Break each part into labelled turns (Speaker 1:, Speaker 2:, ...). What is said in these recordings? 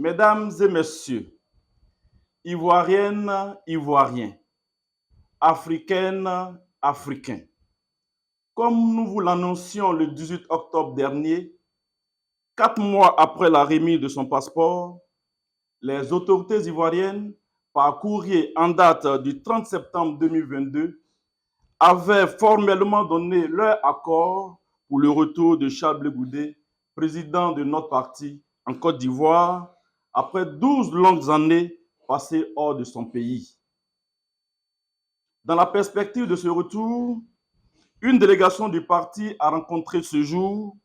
Speaker 1: Mesdames et messieurs, Ivoiriennes, Ivoiriens, Africaines, Africains, comme nous vous l'annoncions le 18 octobre dernier, 4 mois après la remise de son passeport, les autorités ivoiriennes, par courrier en date du 30 septembre 2022, avaient formellement donné leur accord pour le retour de Charles Blé Goudé, président de notre parti en Côte d'Ivoire, après 12 longues années passées hors de son pays. Dans la perspective de ce retour, une délégation du parti a rencontré ce jour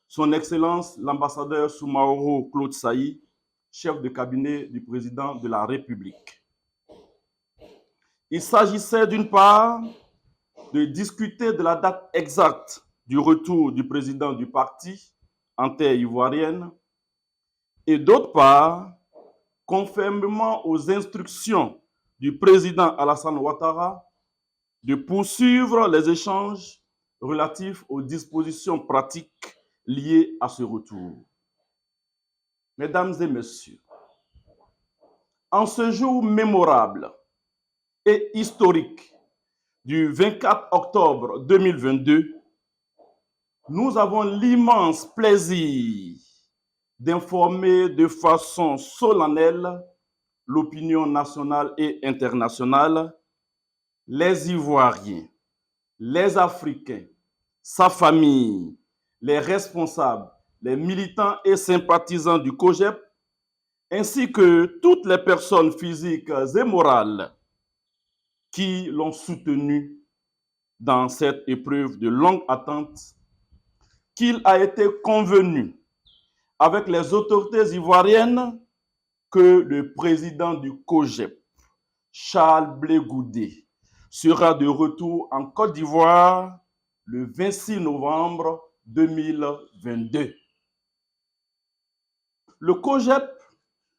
Speaker 1: son Excellence l'ambassadeur Soumaoro Claude Saï, chef de cabinet du président de la République. Il s'agissait d'une part de discuter de la date exacte du retour du président du parti en terre ivoirienne et d'autre part, conformément aux instructions du président Alassane Ouattara, de poursuivre les échanges relatifs aux dispositions pratiques liées à ce retour. Mesdames et messieurs, en ce jour mémorable et historique du 24 octobre 2022, nous avons l'immense plaisir d'informer de façon solennelle l'opinion nationale et internationale, les Ivoiriens, les Africains, sa famille, les responsables, les militants et sympathisants du COJEP, ainsi que toutes les personnes physiques et morales qui l'ont soutenu dans cette épreuve de longue attente, qu'il a été convenu avec les autorités ivoiriennes que le président du COJEP, Charles Blé Goudé, sera de retour en Côte d'Ivoire le 26 novembre 2022. Le COJEP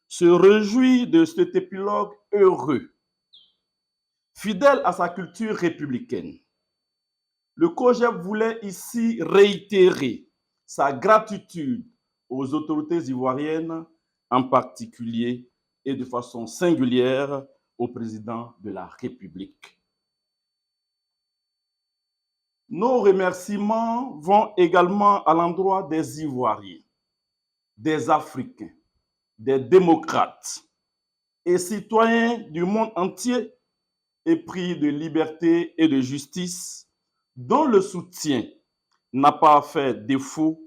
Speaker 1: se réjouit de cet épilogue heureux. Fidèle à sa culture républicaine, le COJEP voulait ici réitérer sa gratitude aux autorités ivoiriennes, en particulier et de façon singulière au président de la République. Nos remerciements vont également à l'endroit des Ivoiriens, des Africains, des démocrates et citoyens du monde entier épris de liberté et de justice, dont le soutien n'a pas fait défaut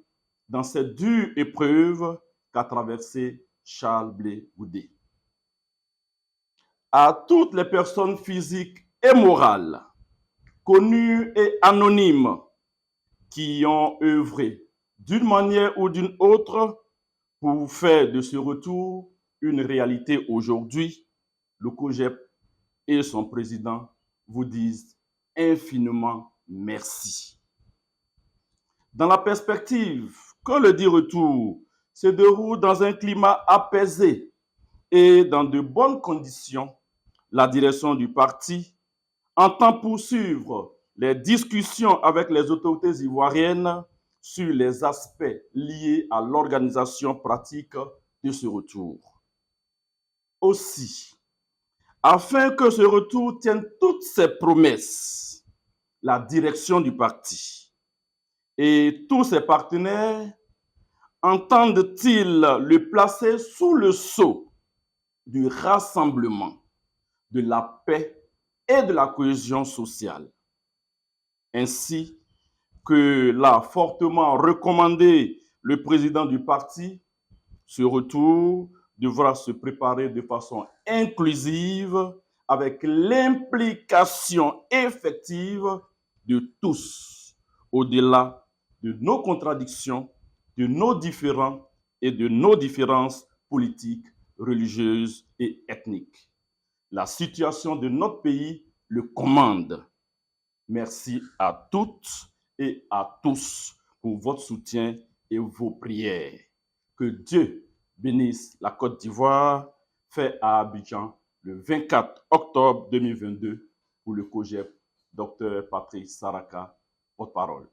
Speaker 1: dans cette dure épreuve qu'a traversée Charles Blé Goudé. À toutes les personnes physiques et morales, connues et anonymes, qui ont œuvré d'une manière ou d'une autre pour faire de ce retour une réalité aujourd'hui, le COJEP et son président vous disent infiniment merci. Dans la perspective que le dit retour se déroule dans un climat apaisé et dans de bonnes conditions, la direction du parti entend poursuivre les discussions avec les autorités ivoiriennes sur les aspects liés à l'organisation pratique de ce retour. Aussi, afin que ce retour tienne toutes ses promesses, la direction du parti et tous ses partenaires entendent-ils le placer sous le sceau du rassemblement, de la paix et de la cohésion sociale, ainsi que l'a fortement recommandé le président du parti. Ce retour devra se préparer de façon inclusive avec l'implication effective de tous, au-delà de nos contradictions, de nos différends et de nos différences politiques, religieuses et ethniques. La situation de notre pays le commande. Merci à toutes et à tous pour votre soutien et vos prières. Que Dieu bénisse la Côte d'Ivoire, fait à Abidjan le 24 octobre 2022 pour le COJEP, Dr Patrice Saraka, porte-parole.